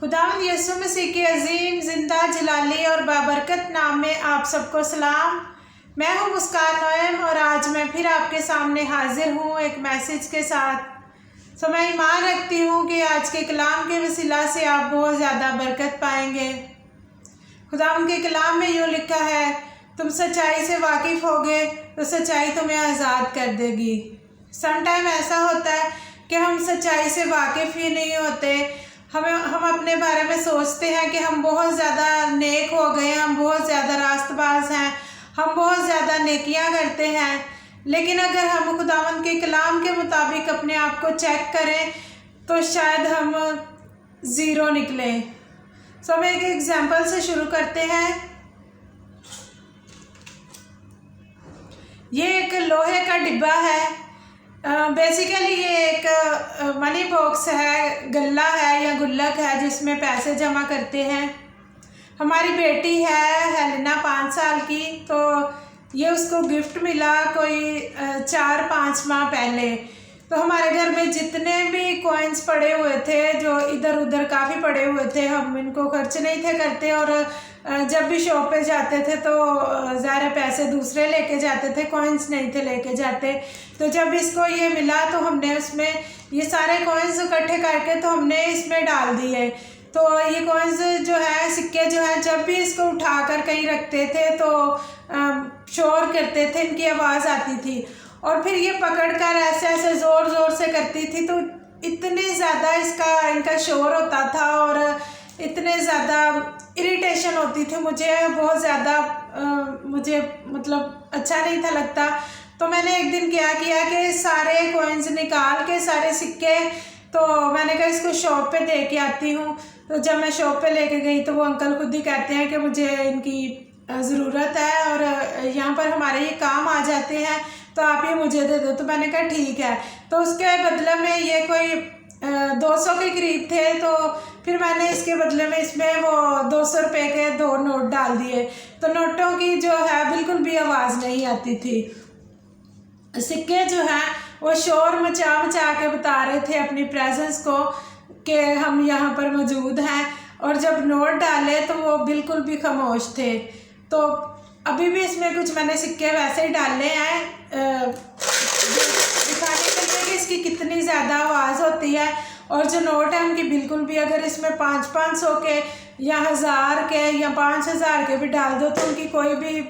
खुदावंद यीशु मसीह के अजीम जिंदा जलाली और बाबरकत नाम में आप सबको सलाम। मैं हूं मुस्कान नोएम और आज मैं फिर आपके सामने हाजिर हूं एक मैसेज के साथ। मैं ईमान रखती हूं कि आज के कलाम के वसीला से आप बहुत ज़्यादा बरकत पाएंगे। खुदावंद के कलाम में यूँ लिखा है, तुम सच्चाई से वाकिफ़ होगे तो सच्चाई तुम्हें आज़ाद कर देगी। सम टाइम ऐसा होता है कि हम सच्चाई से वाकिफ़ ही नहीं होते। हम अपने बारे में सोचते हैं कि हम बहुत ज़्यादा नेक हो गए, हम बहुत ज़्यादा रास्तबाज हैं, हम बहुत ज़्यादा नेकियां करते हैं। लेकिन अगर हम खुदावंद के कलाम के मुताबिक अपने आप को चेक करें तो शायद हम ज़ीरो निकलें। हम एक एग्जाम्पल से शुरू करते हैं। ये एक लोहे का डिब्बा है। बेसिकली ये एक मनी बॉक्स है, गल्ला है या गुल्लक है जिसमें पैसे जमा करते हैं। हमारी बेटी है हेलेना 5 साल की, तो ये उसको गिफ्ट मिला कोई 4-5 माह पहले। तो हमारे घर में जितने भी कॉइन्स पड़े हुए थे, जो इधर उधर काफ़ी पड़े हुए थे, हम इनको खर्च नहीं थे करते। और जब भी शॉप पे जाते थे तो ज़्यादा पैसे दूसरे लेके जाते थे, कॉइन्स नहीं थे लेके जाते। तो जब इसको ये मिला तो हमने उसमें ये सारे कॉइन्स इकट्ठे करके तो हमने इसमें डाल दिए। तो ये कॉइन्स जो है, सिक्के जो है, जब भी इसको उठाकर कहीं रखते थे तो शोर करते थे, इनकी आवाज़ आती थी। और फिर ये पकड़कर ऐसे ऐसे ज़ोर ज़ोर से करती थी, तो इतने ज़्यादा इनका शोर होता था और इतने ज़्यादा इरिटेशन होती थी मुझे, बहुत ज़्यादा मुझे मतलब अच्छा नहीं था लगता। तो मैंने एक दिन क्या किया कि सारे कॉइन्स निकाल के, सारे सिक्के, तो मैंने कहा इसको शॉप पे दे के आती हूँ। तो जब मैं शॉप पे लेके गई तो वो अंकल खुद ही कहते हैं कि मुझे इनकी ज़रूरत है और यहाँ पर हमारे ये काम आ जाते हैं, तो आप ये मुझे दे दो। तो मैंने कहा ठीक है। तो उसके बदले में ये कोई 200 के करीब थे, तो फिर मैंने इसके बदले में इसमें वो 200 रुपये के 2 नोट डाल दिए। तो नोटों की जो है बिल्कुल भी आवाज़ नहीं आती थी। सिक्के जो हैं वो शोर मचा मचा के बता रहे थे अपनी प्रेजेंस को कि हम यहाँ पर मौजूद हैं। और जब नोट डाले तो वो बिल्कुल भी खामोश थे। तो अभी भी इसमें कुछ मैंने सिक्के वैसे ही डाले हैं दिखाने के लिए कि इसकी कितनी ज़्यादा आवाज़ होती है। और जो नोट है उनकी बिल्कुल भी, अगर इसमें 500 के या 1000 के या 5000 के भी डाल दो तो उनकी कोई भी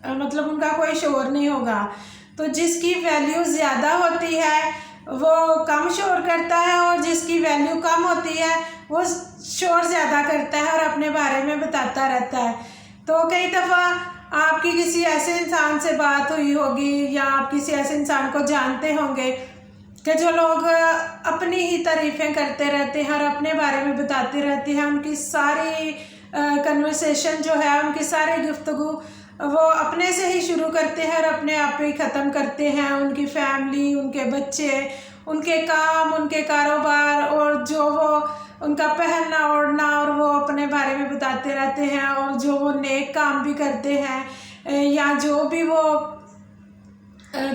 मतलब उनका कोई शोर नहीं होगा। तो जिसकी वैल्यू ज़्यादा होती है वो कम शोर करता है, और जिसकी वैल्यू कम होती है वो शोर ज़्यादा करता है और अपने बारे में बताता रहता है। तो कई दफ़ा आपकी किसी ऐसे इंसान से बात हुई होगी या आप किसी ऐसे इंसान को जानते होंगे कि जो लोग अपनी ही तारीफ़ें करते रहते हैं और अपने बारे में बताते रहते हैं। उनकी सारी कन्वर्सेशन जो है, उनकी सारी गुफ्तगू वो अपने से ही शुरू करते हैं और अपने आप पे ही ख़त्म करते हैं। उनकी फैमिली, उनके बच्चे, उनके काम, उनके कारोबार और जो वो उनका पहनना ओढ़ना, और वो अपने बारे में बताते रहते हैं। और जो वो नेक काम भी करते हैं या जो भी वो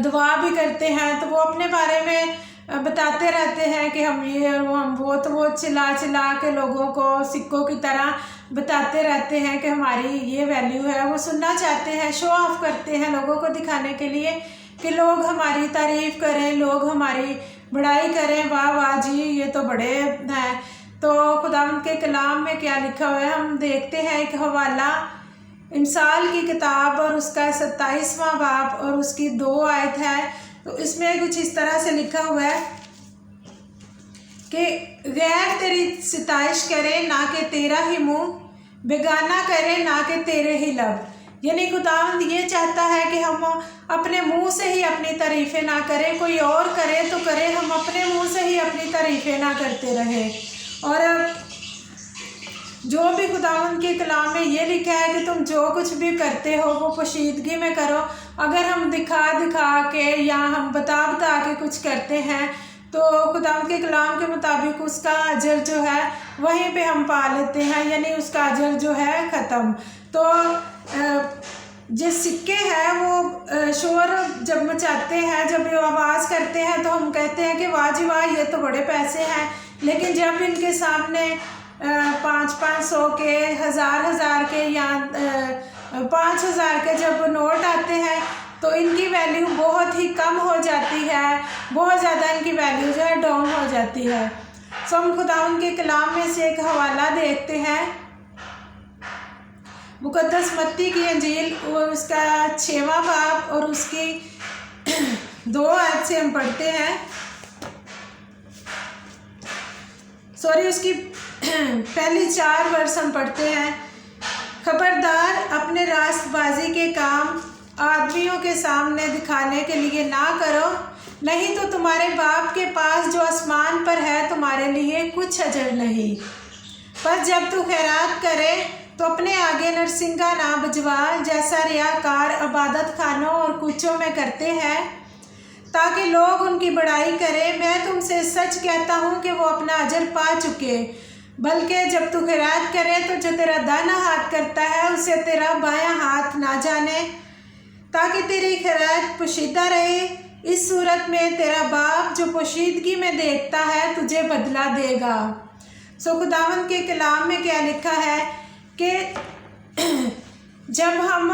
दुआ भी करते हैं तो वो अपने बारे में बताते रहते हैं कि हम ये और हम वो। तो वो चिल्ला चिल्ला के लोगों को सिक्कों की तरह बताते रहते हैं कि हमारी ये वैल्यू है। वो सुनना चाहते हैं, शो ऑफ करते हैं लोगों को दिखाने के लिए कि लोग हमारी तारीफ़ करें, लोग हमारी बड़ाई करें, वाह वाह जी ये तो बड़े हैं। तो खुदावंद के कलाम में क्या लिखा हुआ है हम देखते हैं। एक हवाला इंसाल की किताब और उसका 27वां बाब और उसकी 2 आयत है। तो इसमें कुछ इस तरह से लिखा हुआ है कि गैर तेरी सिताइश करे ना कि तेरा ही मुँह, बेगाना करे ना कि तेरे ही लब। यानी खुदावंद ये चाहता है कि हम अपने मुंह से ही अपनी तारीफ़ें ना करें, कोई और करे तो करे, हम अपने मुंह से ही अपनी तारीफ़ें ना करते रहें। और जो भी खुदावंद के कलाम में ये लिखा है कि तुम जो कुछ भी करते हो वो पोशीदगी में करो। अगर हम दिखा दिखा के या हम बता बता के कुछ करते हैं तो खुदावंद के कलाम के मुताबिक उसका अजर जो है वहीं पे हम पा लेते हैं, यानी उसका अजर जो है ख़त्म। तो जो सिक्के हैं वो शोर जब मचाते हैं, जब ये आवाज़ करते हैं तो हम कहते हैं कि वाह जी वाह ये तो बड़े पैसे हैं। लेकिन जब इनके सामने 500 के, 1000 के या 5000 के जब नोट आते हैं तो इनकी वैल्यू बहुत ही कम हो जाती है, बहुत ज़्यादा इनकी वैल्यू जो है डाउन हो जाती है। सो हम खुदावंद के कलाम में से एक हवाला देखते हैं, मुकद्दस मत्ती की अंजील और उसका 6वां बाब और उसकी 2 आयत से हम पढ़ते हैं, उसकी पहली 4 वर्स हम पढ़ते हैं। खबरदार, अपने रास्तबाजी के काम आदमियों के सामने दिखाने के लिए ना करो, नहीं तो तुम्हारे बाप के पास जो आसमान पर है तुम्हारे लिए कुछ अजर नहीं। पर जब तू खैरात करे तो अपने आगे नरसिंगा ना बजवा, जैसा रियाकार इबादत खानों और कूचों में करते हैं, ताकि लोग उनकी बड़ाई करें। मैं तुमसे सच कहता हूँ कि वो अपना अजर पा चुके। बल्कि जब तू खैरात करे तो जो तेरा दाहिना हाथ करता है उसे तेरा बायां हाथ ना जाने, ताकि तेरी खैरात पोशीदा रहे। इस सूरत में तेरा बाप जो पोशीदगी में देखता है तुझे बदला देगा। खुदावंद के कलाम में क्या लिखा है कि जब हम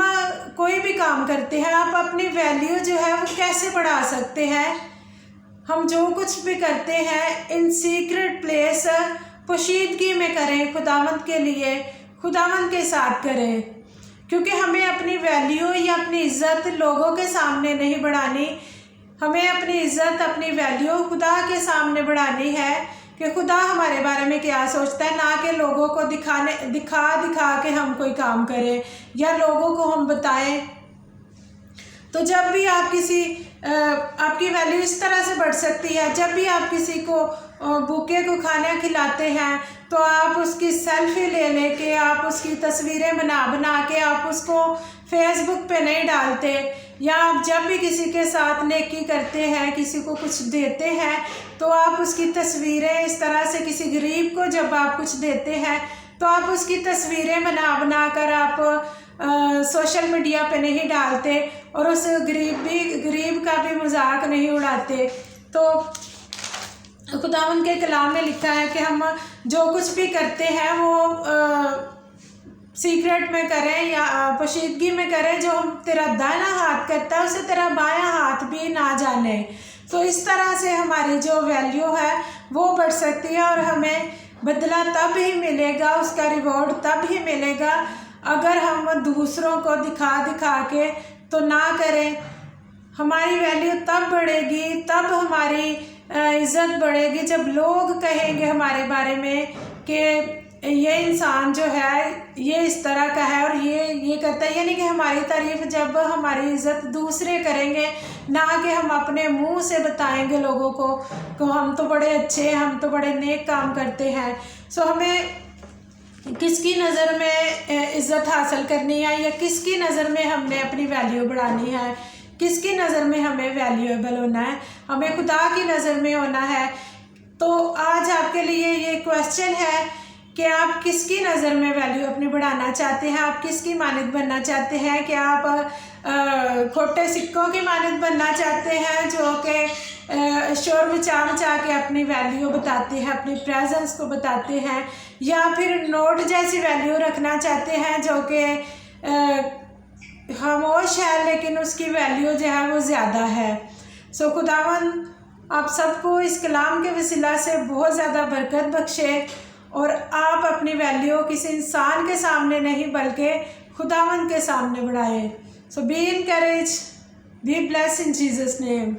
कोई भी काम करते हैं, आप अपनी वैल्यू जो है वो कैसे बढ़ा सकते हैं। हम जो कुछ भी करते हैं इन सीक्रेट प्लेस पोशीदगी में करें, खुदावंद के लिए, खुदावंद के साथ करें, क्योंकि हमें अपनी वैल्यू या अपनी इज़्ज़त लोगों के सामने नहीं बढ़ानी। हमें अपनी इज़्ज़त, अपनी वैल्यू खुदा के सामने बढ़ानी है कि खुदा हमारे बारे में क्या सोचता है, ना कि लोगों को दिखा के हम कोई काम करें या लोगों को हम बताएं। तो जब भी आप आपकी वैल्यू इस तरह से बढ़ सकती है, जब भी आप किसी को भूखे को खाना खिलाते हैं तो आप उसकी सेल्फी ले लेके, आप उसकी तस्वीरें बना के आप उसको फेसबुक पे नहीं डालते, या आप जब भी किसी के साथ नेकी करते हैं, किसी को कुछ देते हैं तो आप उसकी तस्वीरें इस तरह से, किसी गरीब को जब आप कुछ देते हैं तो आप उसकी तस्वीरें बना कर आप सोशल मीडिया पे नहीं डालते और उस गरीब का भी मजाक नहीं उड़ाते। तो खुदावंद के कलाम में लिखा है कि हम जो कुछ भी करते हैं वो सीक्रेट में करें या पोशीदगी में करें। जो हम तेरा दाहिना हाथ करता है उसे तेरा बायां हाथ भी ना जाने। तो इस तरह से हमारी जो वैल्यू है वो बढ़ सकती है और हमें बदला तब ही मिलेगा, उसका रिवॉर्ड तब ही मिलेगा अगर हम दूसरों को दिखा के तो ना करें। हमारी वैल्यू तब बढ़ेगी, तब हमारी इज़्ज़त बढ़ेगी जब लोग कहेंगे हमारे बारे में कि ये इंसान जो है ये इस तरह का है और ये करता है। यानी कि हमारी तारीफ़ जब हमारी इज़्ज़त दूसरे करेंगे, ना कि हम अपने मुंह से बताएंगे लोगों को हम तो बड़े अच्छे हैं, हम तो बड़े नेक काम करते हैं। हमें किसकी नज़र में इज़्ज़त हासिल करनी है या किसकी नज़र में हमने अपनी वैल्यू बढ़ानी है, किसकी नज़र में हमें वैल्यूएबल होना है, हमें खुदा की नज़र में होना है। तो आज आपके लिए ये क्वेश्चन है कि आप किसकी नज़र में वैल्यू अपनी बढ़ाना चाहते हैं, आप किसकी मानद बनना चाहते हैं। क्या आप खोटे सिक्कों की मानद बनना चाहते हैं जो कि शोर मचा के अपनी वैल्यू बताते हैं, अपनी प्रेजेंस को बताते हैं, या फिर नोट जैसी वैल्यू रखना चाहते हैं जो कि खामोश है लेकिन उसकी वैल्यू जो है वो ज़्यादा है। खुदावंद आप सबको इस कलाम के वसीला से बहुत ज़्यादा बरकत बख्शे और आप अपनी वैल्यू किसी इंसान के सामने नहीं बल्कि खुदावंद के सामने बढ़ाएं। Be encourage, be blessed in Jesus name.